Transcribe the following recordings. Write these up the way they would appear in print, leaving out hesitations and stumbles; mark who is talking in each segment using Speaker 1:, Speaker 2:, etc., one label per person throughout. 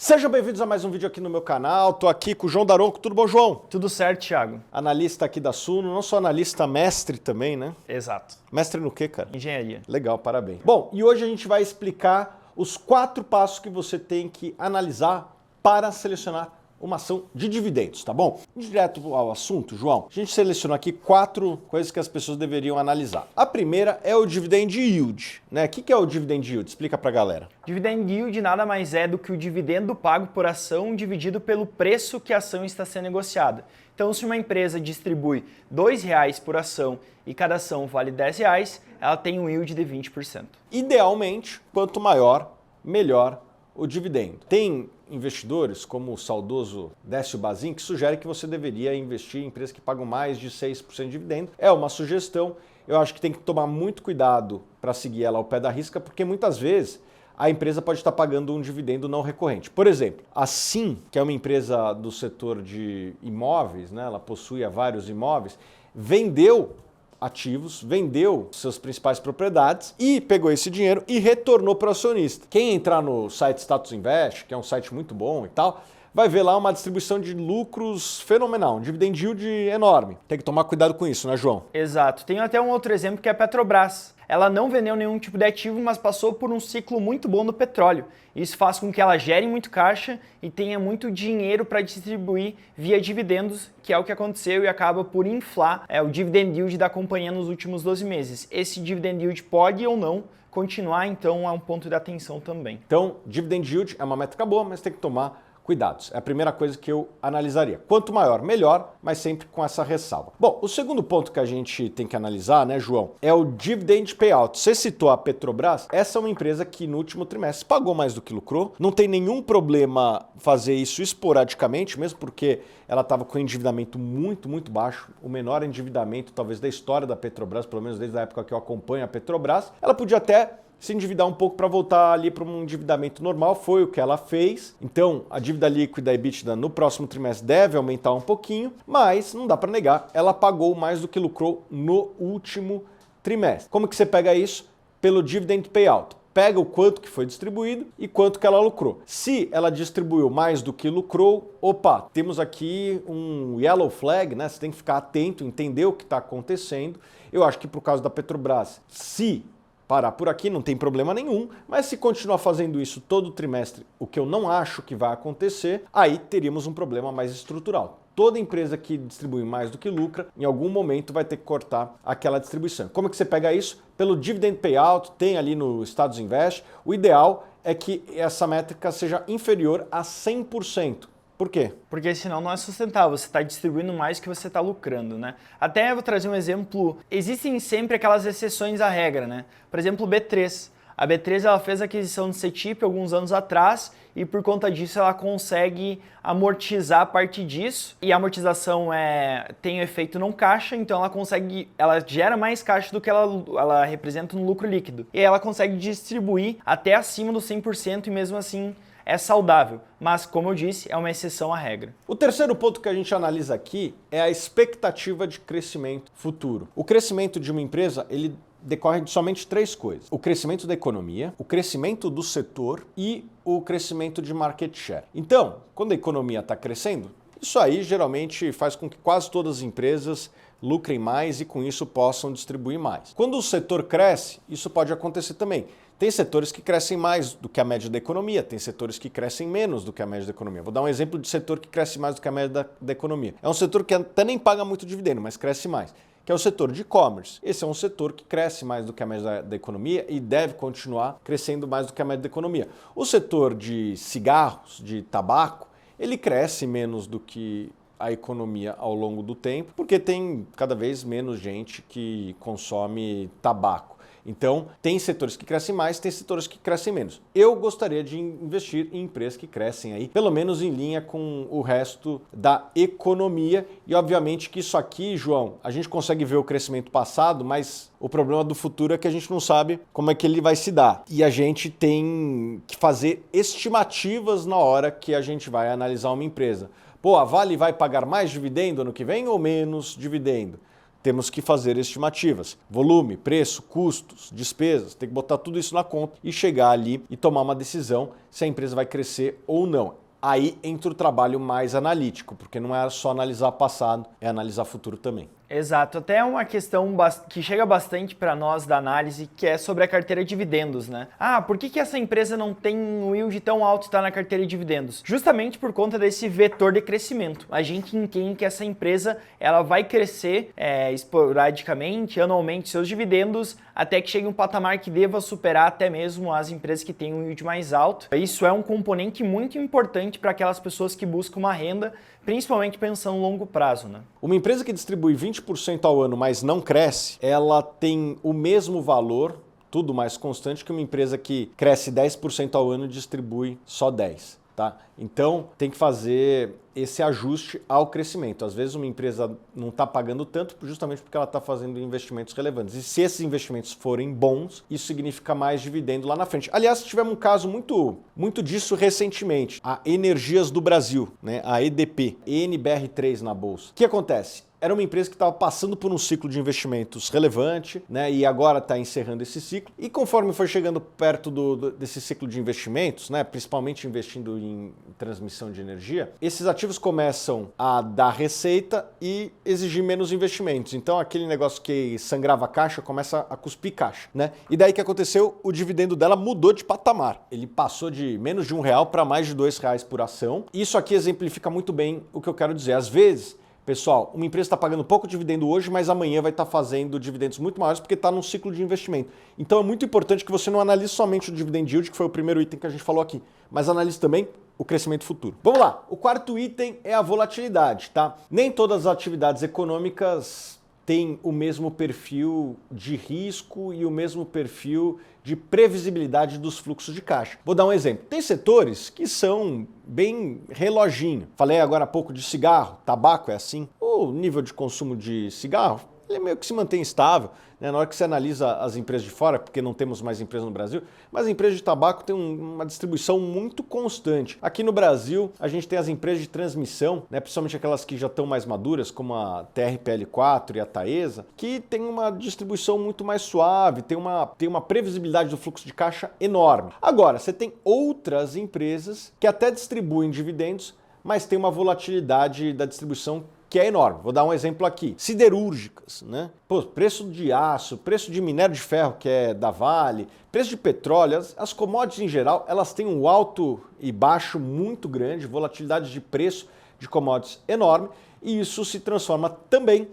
Speaker 1: Sejam bem-vindos a mais um vídeo aqui no meu canal. Tô aqui com o João Daronco. Tudo bom, João?
Speaker 2: Tudo certo, Thiago.
Speaker 1: Analista aqui da Suno, não só analista, mestre também, né?
Speaker 2: Exato.
Speaker 1: Mestre no quê, cara?
Speaker 2: Engenharia.
Speaker 1: Legal, parabéns. Bom, e hoje a gente vai explicar os 4 passos que você tem que analisar para selecionar uma ação de dividendos, tá bom? Direto ao assunto, João, a gente selecionou aqui 4 coisas que as pessoas deveriam analisar. A primeira é o dividend yield, né? O que é o dividend yield? Explica pra galera.
Speaker 2: Dividend yield nada mais é do que o dividendo pago por ação dividido pelo preço que a ação está sendo negociada. Então, se uma empresa distribui R$2 por ação e cada ação vale R$10, ela tem um yield de 20%.
Speaker 1: Idealmente, quanto maior, melhor o dividendo. Tem investidores, como o saudoso Décio Bazin, que sugere que você deveria investir em empresas que pagam mais de 6% de dividendo. É uma sugestão, eu acho que tem que tomar muito cuidado para seguir ela ao pé da risca, porque muitas vezes a empresa pode estar pagando um dividendo não recorrente. Por exemplo, a Sim, que é uma empresa do setor de imóveis, né, ela possui vários imóveis, vendeu ativos, vendeu seus principais propriedades e pegou esse dinheiro e retornou para o acionista. Quem entrar no site Status Invest, que é um site muito bom e tal, vai ver lá uma distribuição de lucros fenomenal, um dividend yield enorme. Tem que tomar cuidado com isso, né, João?
Speaker 2: Exato. Tem até um outro exemplo que é a Petrobras. Ela não vendeu nenhum tipo de ativo, mas passou por um ciclo muito bom do petróleo. Isso faz com que ela gere muito caixa e tenha muito dinheiro para distribuir via dividendos, que é o que aconteceu e acaba por inflar o dividend yield da companhia nos últimos 12 meses. Esse dividend yield pode ou não continuar, então é um ponto de atenção também.
Speaker 1: Então, dividend yield é uma métrica boa, mas tem que tomar cuidados. É a primeira coisa que eu analisaria. Quanto maior, melhor, mas sempre com essa ressalva. Bom, o segundo ponto que a gente tem que analisar, né, João, é o dividend payout. Você citou a Petrobras, essa é uma empresa que no último trimestre pagou mais do que lucrou. Não tem nenhum problema fazer isso esporadicamente, mesmo porque ela estava com endividamento muito baixo, o menor endividamento talvez da história da Petrobras, pelo menos desde a época que eu acompanho a Petrobras. Ela podia até se endividar um pouco para voltar ali para um endividamento normal, foi o que ela fez. Então, a dívida líquida EBITDA no próximo trimestre deve aumentar um pouquinho, mas não dá para negar, ela pagou mais do que lucrou no último trimestre. Como que você pega isso? Pelo dividend payout. Pega o quanto que foi distribuído e quanto que ela lucrou. Se ela distribuiu mais do que lucrou, opa, temos aqui um yellow flag, né? Você tem que ficar atento, entender o que está acontecendo. Eu acho que por causa da Petrobras, se parar por aqui não tem problema nenhum, mas se continuar fazendo isso todo trimestre, o que eu não acho que vai acontecer, aí teríamos um problema mais estrutural. Toda empresa que distribui mais do que lucra, em algum momento vai ter que cortar aquela distribuição. Como é que você pega isso? Pelo dividend payout, tem ali no Status Invest. O ideal é que essa métrica seja inferior a 100%. Por quê?
Speaker 2: Porque senão não é sustentável, você está distribuindo mais que você está lucrando, né? Até eu vou trazer um exemplo, existem sempre aquelas exceções à regra, né? Por exemplo, o B3. A B3 ela fez a aquisição de CETIP alguns anos atrás e por conta disso ela consegue amortizar parte disso e a amortização tem um efeito não caixa, então ela gera mais caixa do que ela representa no lucro líquido. E ela consegue distribuir até acima dos 100% e mesmo assim é saudável, mas como eu disse, é uma exceção à regra.
Speaker 1: O terceiro ponto que a gente analisa aqui é a expectativa de crescimento futuro. O crescimento de uma empresa, ele decorre de somente 3 coisas: o crescimento da economia, o crescimento do setor e o crescimento de market share. Então, quando a economia está crescendo, isso aí geralmente faz com que quase todas as empresas lucrem mais e com isso possam distribuir mais. Quando o setor cresce, isso pode acontecer também. Tem setores que crescem mais do que a média da economia, tem setores que crescem menos do que a média da economia. Vou dar um exemplo de setor que cresce mais do que a média da economia. É um setor que até nem paga muito dividendo, mas cresce mais, que é o setor de e-commerce. Esse é um setor que cresce mais do que a média da economia e deve continuar crescendo mais do que a média da economia. O setor de cigarros, de tabaco, ele cresce menos do que a economia ao longo do tempo, porque tem cada vez menos gente que consome tabaco. Então, tem setores que crescem mais, tem setores que crescem menos. Eu gostaria de investir em empresas que crescem aí, pelo menos em linha com o resto da economia. E obviamente que isso aqui, João, a gente consegue ver o crescimento passado, mas o problema do futuro é que a gente não sabe como é que ele vai se dar. E a gente tem que fazer estimativas na hora que a gente vai analisar uma empresa. Pô, a Vale vai pagar mais dividendo ano que vem ou menos dividendo? temos que fazer estimativas. Volume, preço, custos, despesas, tem que botar tudo isso na conta e chegar ali e tomar uma decisão se a empresa vai crescer ou não. Aí entra o trabalho mais analítico, porque não é só analisar passado, é analisar futuro também.
Speaker 2: Exato, até uma questão que chega bastante para nós da análise, que é sobre a carteira de dividendos, né? Ah, por que essa empresa não tem um yield tão alto e está na carteira de dividendos? Justamente por conta desse vetor de crescimento. A gente entende que essa empresa ela vai crescer esporadicamente, anualmente, seus dividendos, até que chegue um patamar que deva superar até mesmo as empresas que têm um yield mais alto. Isso é um componente muito importante para aquelas pessoas que buscam uma renda, principalmente pensando no longo prazo, né?
Speaker 1: Uma empresa que distribui 20% ao ano, mas não cresce, ela tem o mesmo valor, tudo mais constante, que uma empresa que cresce 10% ao ano e distribui só 10%. Tá? Então tem que fazer esse ajuste ao crescimento. Às vezes uma empresa não está pagando tanto justamente porque ela está fazendo investimentos relevantes. E se esses investimentos forem bons, isso significa mais dividendo lá na frente. Aliás, tivemos um caso muito disso recentemente. A Energias do Brasil, né? A EDP, ENBR3 na bolsa. O que acontece? Era uma empresa que estava passando por um ciclo de investimentos relevante, né? E agora está encerrando esse ciclo. E conforme foi chegando perto desse ciclo de investimentos, né? Principalmente investindo em transmissão de energia, esses ativos começam a dar receita e exigir menos investimentos. Então aquele negócio que sangrava caixa começa a cuspir caixa, né? E daí que aconteceu? O dividendo dela mudou de patamar. Ele passou de menos de R$1 para mais de R$2 por ação. Isso aqui exemplifica muito bem o que eu quero dizer. Às vezes, pessoal, uma empresa está pagando pouco dividendo hoje, mas amanhã vai estar fazendo dividendos muito maiores porque está num ciclo de investimento. Então é muito importante que você não analise somente o dividend yield, que foi o primeiro item que a gente falou aqui, mas analise também o crescimento futuro. Vamos lá, o quarto item é a volatilidade, tá? Nem todas as atividades econômicas têm o mesmo perfil de risco e o mesmo perfil de previsibilidade dos fluxos de caixa. Vou dar um exemplo. Tem setores que são bem reloginho. Falei agora há pouco de cigarro, tabaco é assim. O nível de consumo de cigarro, ele meio que se mantém estável, né? Na hora que você analisa as empresas de fora, porque não temos mais empresas no Brasil, mas as empresas de tabaco têm uma distribuição muito constante. Aqui no Brasil, a gente tem as empresas de transmissão, né? Principalmente aquelas que já estão mais maduras, como a TRPL4 e a Taesa, que tem uma distribuição muito mais suave, tem uma previsibilidade do fluxo de caixa enorme. Agora, você tem outras empresas que até distribuem dividendos, mas tem uma volatilidade da distribuição que é enorme. Vou dar um exemplo aqui. Siderúrgicas, né? Pô, preço de aço, preço de minério de ferro, que é da Vale, preço de petróleo, as commodities em geral, elas têm um alto e baixo muito grande, volatilidade de preço de commodities enorme, e isso se transforma também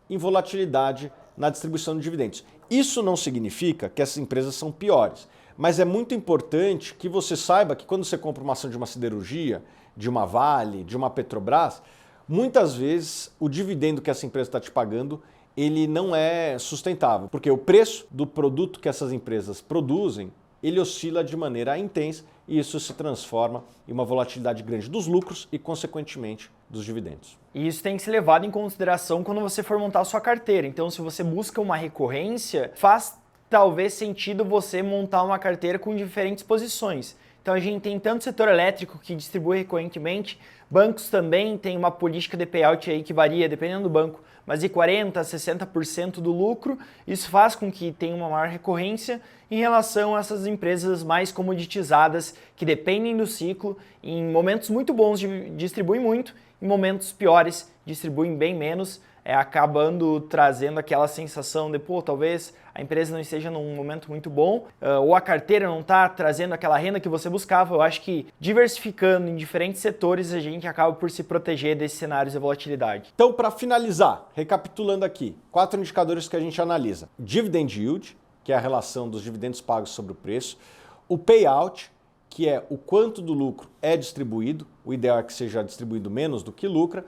Speaker 1: em volatilidade na distribuição de dividendos. Isso não significa que essas empresas são piores, mas é muito importante que você saiba que quando você compra uma ação de uma siderurgia, de uma Vale, de uma Petrobras, muitas vezes o dividendo que essa empresa está te pagando, ele não é sustentável, porque o preço do produto que essas empresas produzem, ele oscila de maneira intensa e isso se transforma em uma volatilidade grande dos lucros e, consequentemente, dos dividendos.
Speaker 2: E isso tem que ser levado em consideração quando você for montar a sua carteira. Então, se você busca uma recorrência, faz talvez sentido você montar uma carteira com diferentes posições. Então a gente tem tanto setor elétrico que distribui recorrentemente, bancos também tem uma política de payout aí que varia dependendo do banco, mas de 40% a 60% do lucro. Isso faz com que tenha uma maior recorrência em relação a essas empresas mais comoditizadas que dependem do ciclo. Em momentos muito bons distribuem muito, em momentos piores distribuem bem menos, acabando trazendo aquela sensação de, pô, talvez a empresa não esteja num momento muito bom, ou a carteira não está trazendo aquela renda que você buscava. Eu acho que diversificando em diferentes setores, a gente acaba por se proteger desses cenários de volatilidade.
Speaker 1: Então, para finalizar, recapitulando aqui, 4 indicadores que a gente analisa. Dividend yield, que é a relação dos dividendos pagos sobre o preço. O payout, que é o quanto do lucro é distribuído, o ideal é que seja distribuído menos do que lucra.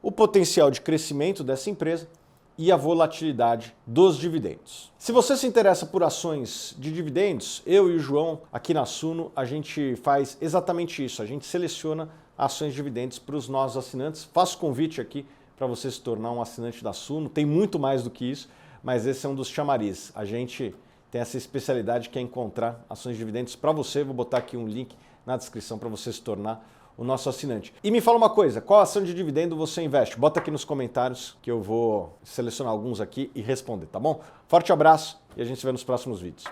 Speaker 1: O potencial de crescimento dessa empresa e a volatilidade dos dividendos. Se você se interessa por ações de dividendos, eu e o João aqui na Suno, a gente faz exatamente isso. A gente seleciona ações de dividendos para os nossos assinantes. Faço convite aqui para você se tornar um assinante da Suno. Tem muito mais do que isso, mas esse é um dos chamarizes. A gente tem essa especialidade que é encontrar ações de dividendos para você. Vou botar aqui um link na descrição para você se tornar o nosso assinante. E me fala uma coisa, qual ação de dividendo você investe? Bota aqui nos comentários que eu vou selecionar alguns aqui e responder, tá bom? Forte abraço e a gente se vê nos próximos vídeos.